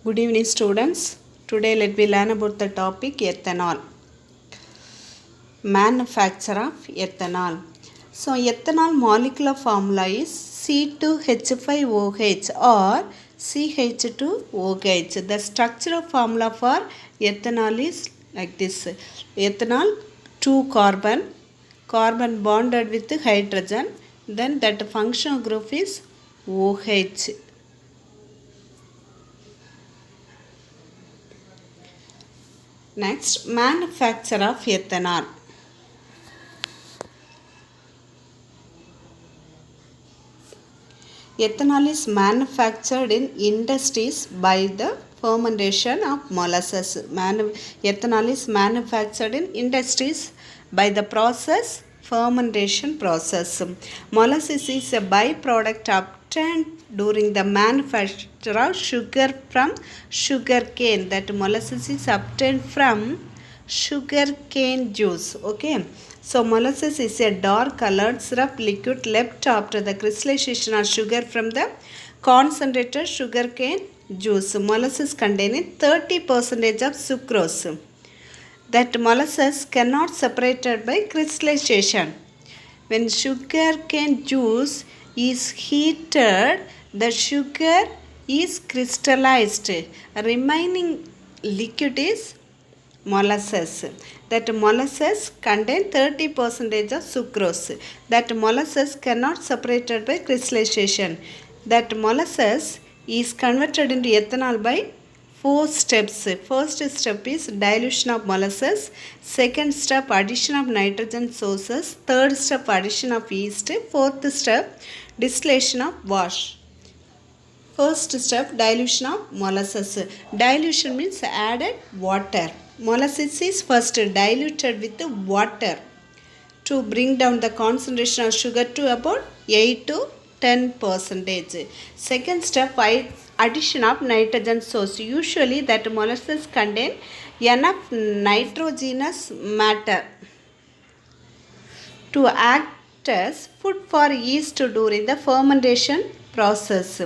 Good evening, students. Today let me learn about the topic ethanol. Manufacture of ethanol. So ethanol molecular formula is C2H5OH or CH2OH. The structural formula for ethanol is like this. Ethanol 2 carbon bonded with hydrogen, then that functional group is OH. Next, manufacture of ethanol. Ethanol is manufactured in industries by the fermentation of molasses. Ethanol is manufactured in industries by the fermentation process. Molasses is a byproduct obtained during the manufacture of sugar from sugar cane. That molasses is obtained from sugar cane juice. Okay. So molasses is a dark colored syrup liquid left after the crystallization of sugar from the concentrated sugarcane juice. Molasses containing 30% of sucrose. That molasses cannot separated by crystallization. When sugarcane juice is heated, the sugar is crystallized. Remaining liquid is molasses. That molasses contain 30% of sucrose. That molasses cannot separated by crystallization. That molasses is converted into ethanol by 4 steps. First step is dilution of molasses. Second step, addition of nitrogen sources. Third step, addition of yeast. Fourth step, distillation of wash. First step, dilution of molasses. Dilution means added water. Molasses is first diluted with water to bring down the concentration of sugar to about 8 to 10%. Second step, addition of nitrogen source. Usually that molasses contain enough nitrogenous matter to act as food for yeast during the fermentation process.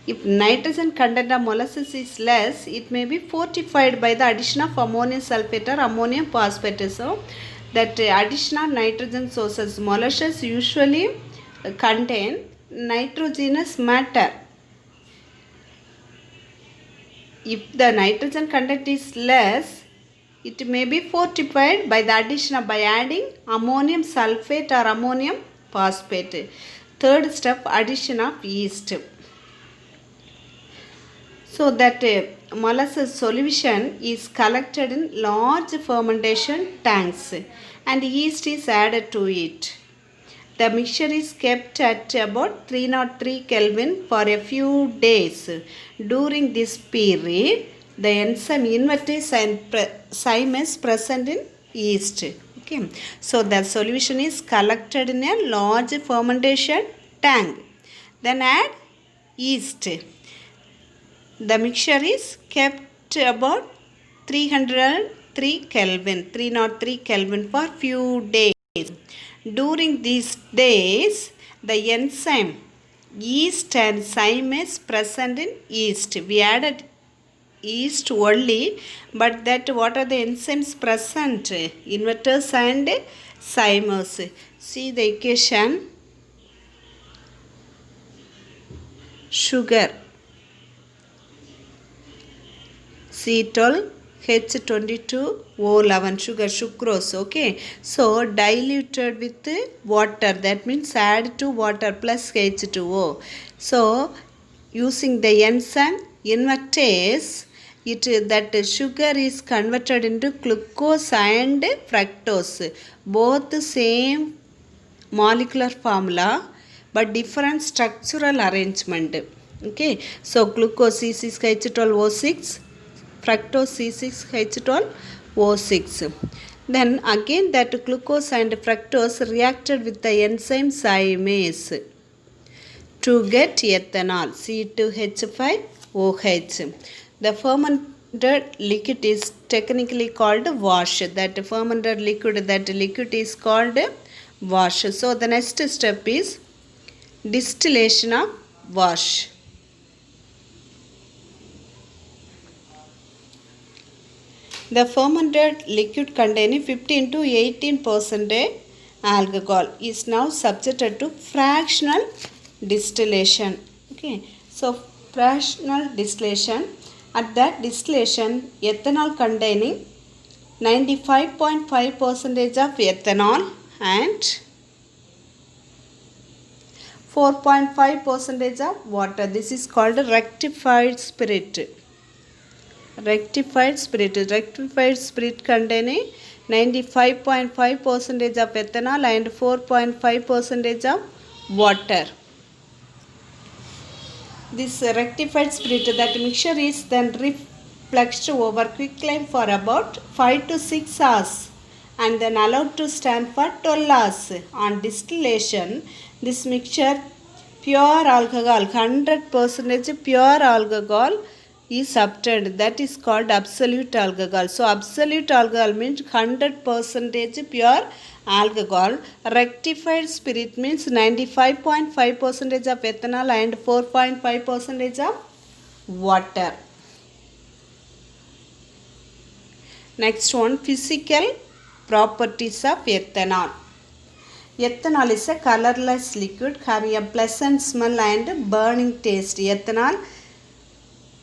If nitrogen content of molasses is less, it may be fortified by the addition of ammonium sulfate or ammonium phosphate. So, that addition of nitrogen sources, molasses usually contain nitrogenous matter. If the nitrogen content is less, it may be fortified by the addition of by adding ammonium sulfate or ammonium phosphate. Third step, addition of yeast. So that molasses solution is collected in large fermentation tanks and yeast is added to it. The mixture is kept at about 303 Kelvin for a few days. During this period, the enzyme invertase enzyme is present in yeast. Okay. So the solution is collected in a large fermentation tank. Then add yeast. The mixture is kept about 303 Kelvin for few days. During these days, the enzyme yeast and enzyme is present in yeast. We added yeast only, but that what are the enzymes present? Invertase and zymers. See the equation. Sugar C12H22O11 sucrose. Okay, so diluted with water, that means add to water plus H2O. So using the enzyme invertase, that sugar is converted into glucose and fructose, both same molecular formula but different structural arrangement. Okay, so glucose C6H12O6, fructose C6H12O6. Then again that glucose and fructose reacted with the enzyme zymase to get ethanol C2H5OH. The fermented liquid is technically called wash. That fermented liquid, is called wash. So the next step is distillation of wash. The fermented liquid containing 15 to 18% alcohol is now subjected to fractional distillation. Okay, so fractional distillation, at that distillation, ethanol containing 95.5% of ethanol and 4.5% of water. This is called rectified spirit. Rectified spirit containing 95.5% of ethanol and 4.5% of water. This rectified spirit, that mixture is then refluxed over quicklime for about 5 to 6 hours and then allowed to stand for 12 hours. On distillation, this mixture, pure alcohol, 100% pure alcohol is obtained. That is called absolute alcohol. So absolute alcohol means 100% pure alcohol. Rectified spirit means 95.5% of ethanol and 4.5% of water. Next one, physical properties of ethanol. Ethanol is a colorless liquid having a pleasant smell and burning taste. Ethanol,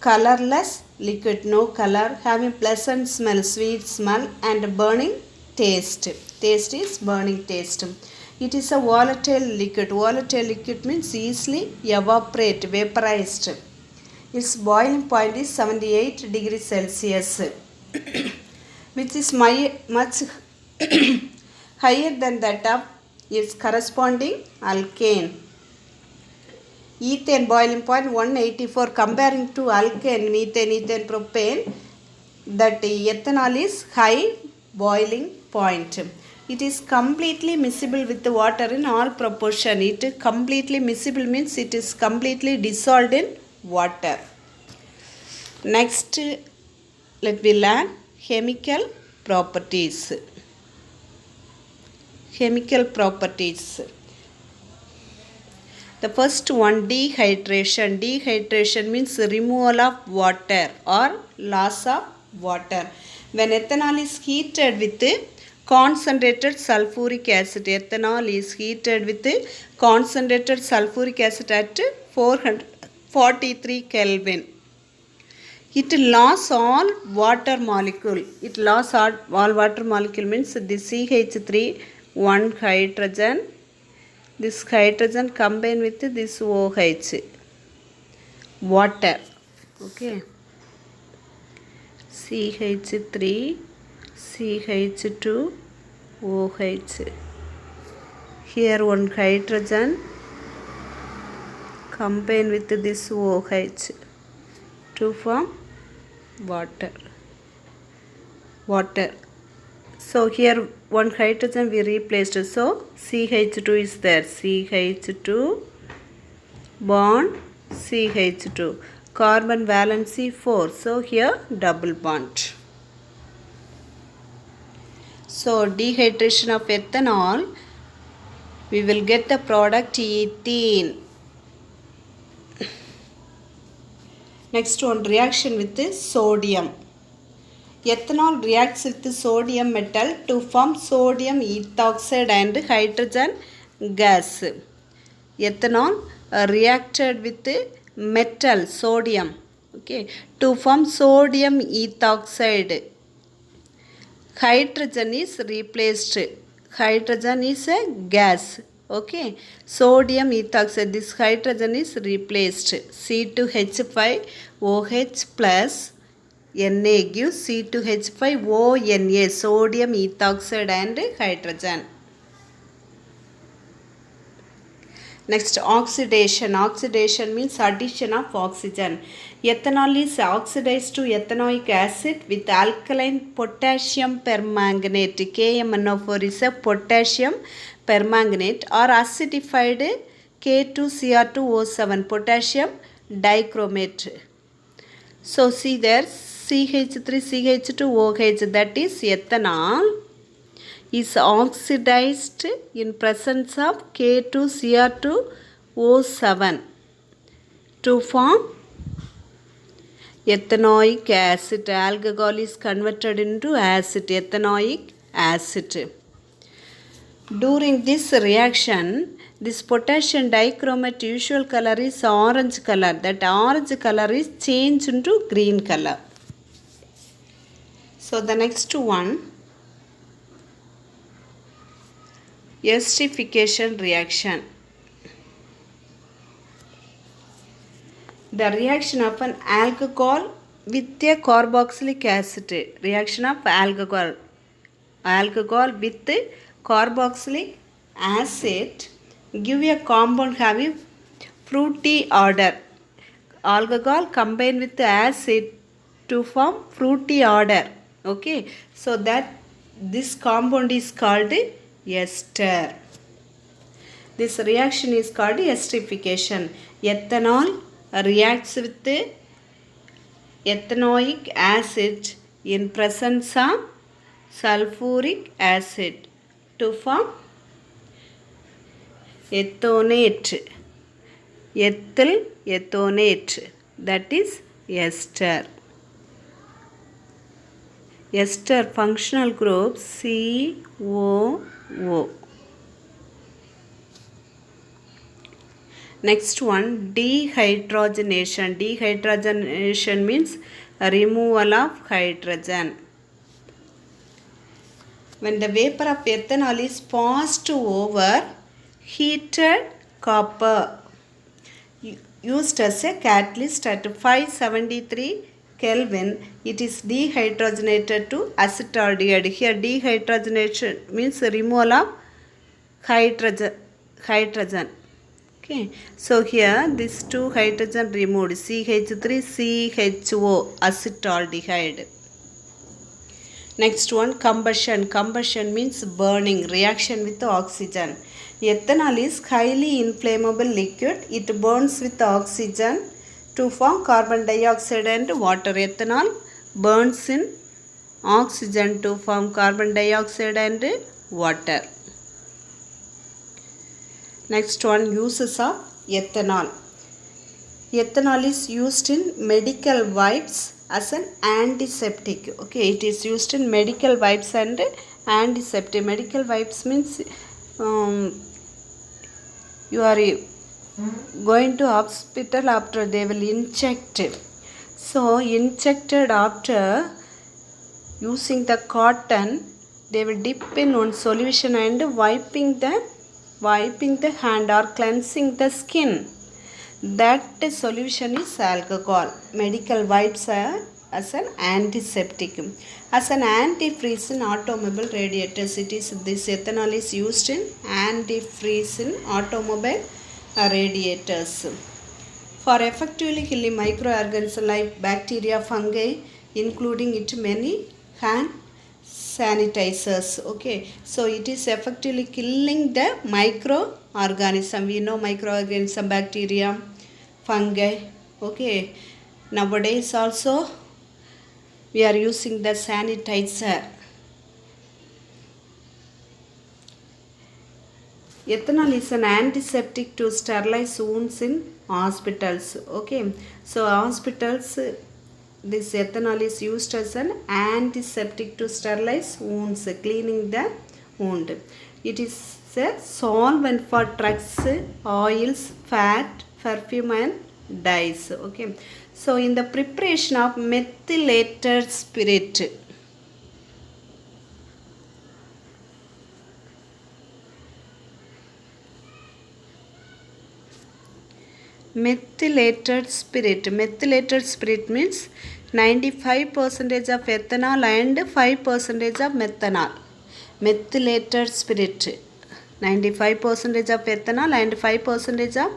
colorless liquid, no color, having pleasant smell, sweet smell and burning taste. Taste is burning taste. It is a volatile liquid. Volatile liquid means easily evaporate, vaporized. Its boiling point is 78 degrees Celsius, which is much higher than that of its corresponding alkane. Ethane boiling point 184. Comparing to alkane, methane, propane, that ethanol is high boiling point. It is completely miscible with the water in all proportion. It completely miscible means it is completely dissolved in water. Next, let me learn chemical properties. Chemical properties. The first one, dehydration. Dehydration means removal of water or loss of water. When ethanol is heated with concentrated sulfuric acid, ethanol is heated with concentrated sulfuric acid at 443 Kelvin. It lost all water molecule. It lost all water molecule means the CH3, one hydrogen. This hydrogen combine with this OH, water. Okay. CH3, CH2, OH. Here one hydrogen combine with this OH to form water. So here one hydrogen we replaced. So CH2 is there. CH2 bond CH2. Carbon valency 4. So here double bond. So dehydration of ethanol, we will get the product ethene. Next one, reaction with sodium. Ethanol reacts with sodium metal to form sodium ethoxide and hydrogen gas. Ethanol reacted with metal, sodium, okay, to form sodium ethoxide. Hydrogen is replaced. Hydrogen is a gas. Okay. Sodium ethoxide. This hydrogen is replaced. C2H5OH plus Na gives C2H5ONa, sodium ethoxide and hydrogen. Next, oxidation. Oxidation means addition of oxygen. Ethanol is oxidized to ethanoic acid with alkaline potassium permanganate. KMNO4 is a potassium permanganate or acidified K2Cr2O7, potassium dichromate. So see there, CH3CH2OH, that is ethanol, is oxidized in presence of K2Cr2O7 to form ethanoic acid. Alcohol is converted into acid, ethanoic acid. During this reaction, this potassium dichromate usual color is orange color. That orange color is changed into green color. So the next one, esterification reaction. The reaction of an alcohol with a carboxylic acid. Reaction of alcohol with carboxylic acid give a compound having fruity odor. Alcohol combine with acid to form fruity odor. Okay, so that this compound is called ester. This reaction is called esterification. Ethanol reacts with ethanoic acid in presence of sulfuric acid to form ethonate. Ethyl ethonate, that is ester. Ester functional group COO. Next one, dehydrogenation. Dehydrogenation means removal of hydrogen. When the vapor of ethanol is passed over heated copper used as a catalyst at 573 Kelvin, it is dehydrogenated to acetaldehyde. Here dehydrogenation means removal of hydrogen. Okay, so here this two hydrogen removed, CH3CHO, acetaldehyde. Next one, combustion. Combustion means burning, reaction with oxygen. Ethanol is highly inflammable liquid. It burns with oxygen to form carbon dioxide and water. Ethanol burns in oxygen to form carbon dioxide and water. Next one, uses of ethanol. Ethanol is used in medical wipes as an antiseptic. Okay, it is used in medical wipes and antiseptic. Medical wipes means you are going to hospital after they will inject. So injected after using the cotton, they will dip in one solution and wiping the hand or cleansing the skin. That solution is alcohol. Medical wipes are as an antiseptic. As an antifreeze in automobile radiators, this ethanol is used in antifreeze in automobile radiators. For effectively killing microorganisms like bacteria, fungi, including it many hand sanitizers. Okay, so it is effectively killing the microorganism. We know microorganism, bacteria, fungi. Okay, nowadays also we are using the sanitizer. Ethanol is an antiseptic to sterilize wounds in hospitals. Okay, so hospitals, this ethanol is used as an antiseptic to sterilize wounds, cleaning the wound. It is a solvent for drugs, oils, fat, perfume and dyes. Okay, so in the preparation of methylated spirit, methylated spirit means 95% of ethanol and 5% of methanol. Methylated spirit, 95% of ethanol and 5% of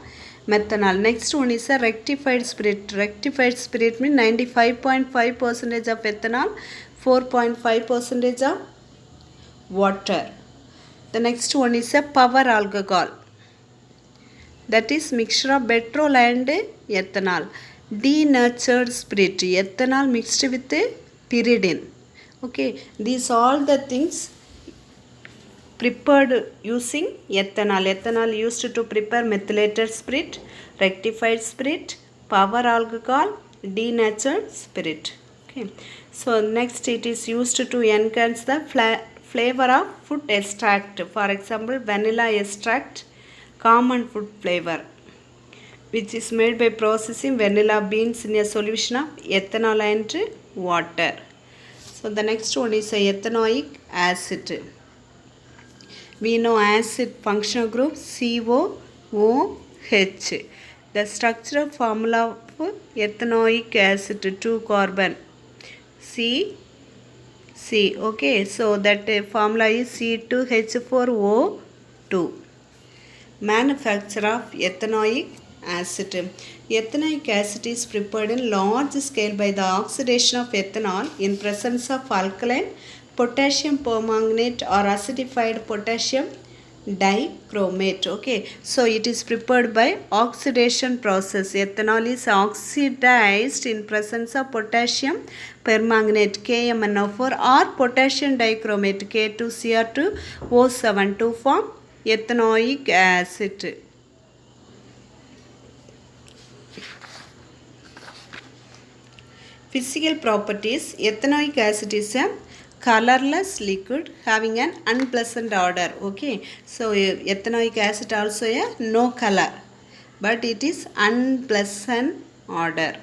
methanol. Next one is a rectified spirit. Rectified spirit means 95.5% of ethanol, 4.5% of water. The next one is a power alcohol. That is mixture of petrol and ethanol. Denatured spirit, ethanol mixed with pyridine. Okay, these all the things prepared using ethanol. Ethanol used to prepare methylated spirit, rectified spirit, power alcohol, denatured spirit. Okay. So next it is used to enhance the flavor of food extract. For example, vanilla extract, common food flavor, which is made by processing vanilla beans in a solution of ethanol and water. So the next one is ethanoic acid. We know acid functional group COOH. The structural formula of ethanoic acid 2 carbon C. Okay, so that formula is C2H4O2. Manufacture of ethanoic acid. Ethanoic acid is prepared in large scale by the oxidation of ethanol in presence of alkaline potassium permanganate or acidified potassium dichromate. Okay, so it is prepared by oxidation process. Ethanol is oxidized in presence of potassium permanganate KMnO4 or potassium dichromate K2Cr2O7 to form ethanoic acid. Physical properties. Ethanoic acid is a colorless liquid having an unpleasant odor. Okay, so ethanoic acid also a no color, but it is unpleasant odor.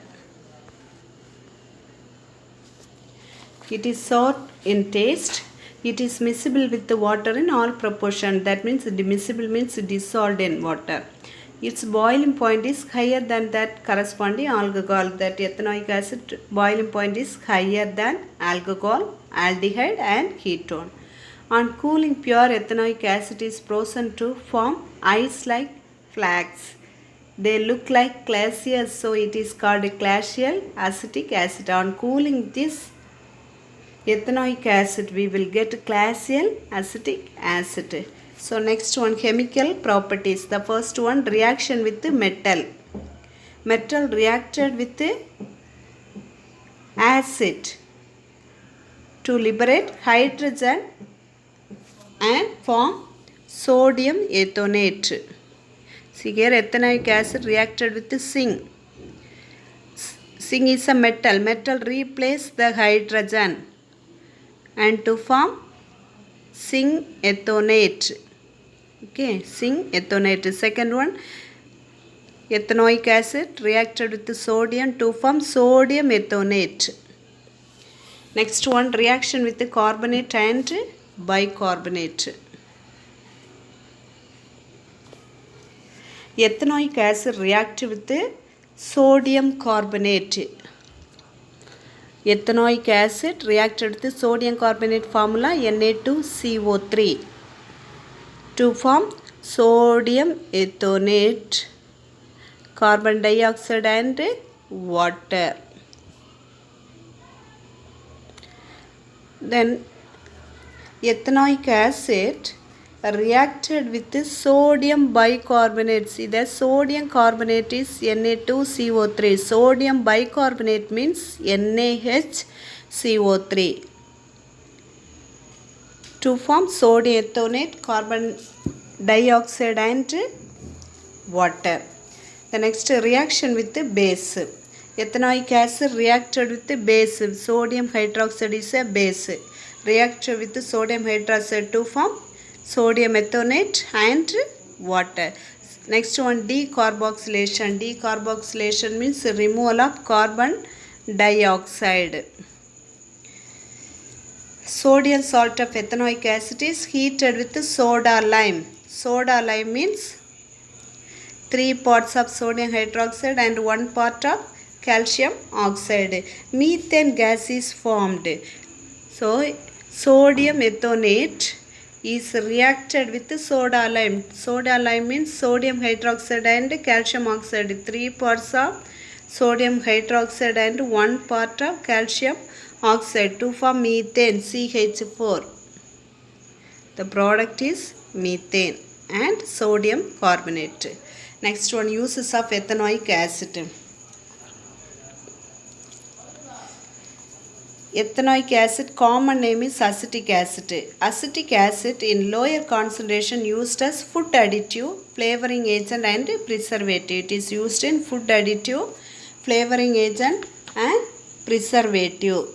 It is sour in taste. It is miscible with the water in all proportion. That means miscible means dissolved in water. Its boiling point is higher than that corresponding alcohol. That ethanoic acid boiling point is higher than alcohol, aldehyde and ketone. On cooling, pure ethanoic acid is frozen to form ice-like flakes. They look like glaciers, so it is called glacial acetic acid. On cooling this ethanoic acid, we will get glacial acetic acid. So next one, chemical properties. The first one, reaction with the metal. Metal reacted with the acid to liberate hydrogen and form sodium ethonate. See here, ethanoic acid reacted with the zinc. Zinc is a metal. Metal replaces the hydrogen and to form zinc ethonate. Okay, zinc ethonate. Second one, ethanoic acid reacted with the sodium to form sodium ethonate. Next one, reaction with the carbonate and bicarbonate. Ethanoic acid reacts with the sodium carbonate. Ethanoic acid reacted with the sodium carbonate formula Na2CO3 to form sodium ethonate, carbon dioxide and water. Then ethanoic acid reacted with the sodium bicarbonate. See, the sodium carbonate is Na2CO3. Sodium bicarbonate means NaHCO3 to form sodium ethonate, carbon dioxide and water. The next, reaction with the base. Ethanoic acid reacted with the base. Sodium hydroxide is a base. Reacted with the sodium hydroxide to form sodium ethonate and water. Next one, decarboxylation. Decarboxylation means removal of carbon dioxide. Sodium salt of ethanoic acid is heated with soda lime. Soda lime means 3 parts of sodium hydroxide and 1 part of calcium oxide. Methane gas is formed. So, sodium ethonate is reacted with soda lime. Soda lime means sodium hydroxide and calcium oxide. 3 parts of sodium hydroxide and 1 part of calcium oxide to form methane, CH4. The product is methane and sodium carbonate. Next one, uses of ethanoic acid. Ethanoic acid, common name is acetic acid. Acetic acid in lower concentration used as food additive, flavoring agent and preservative. It is used in food additive, flavoring agent and preservative.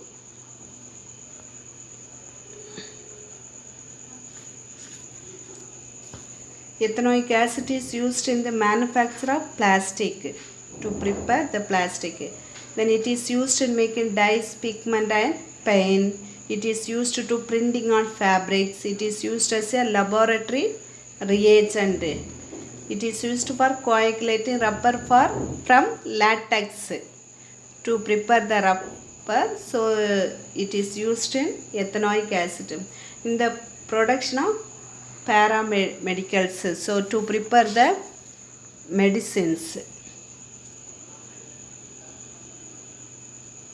Ethanoic acid is used in the manufacture of plastic to prepare the plastic. Then it is used in making dyes, pigment and paint. It is used to printing on fabrics. It is used as a laboratory reagent. It is used for coagulating rubber from latex to prepare the rubber. So it is used in ethanoic acid in the production of paramedicals. So to prepare the medicines.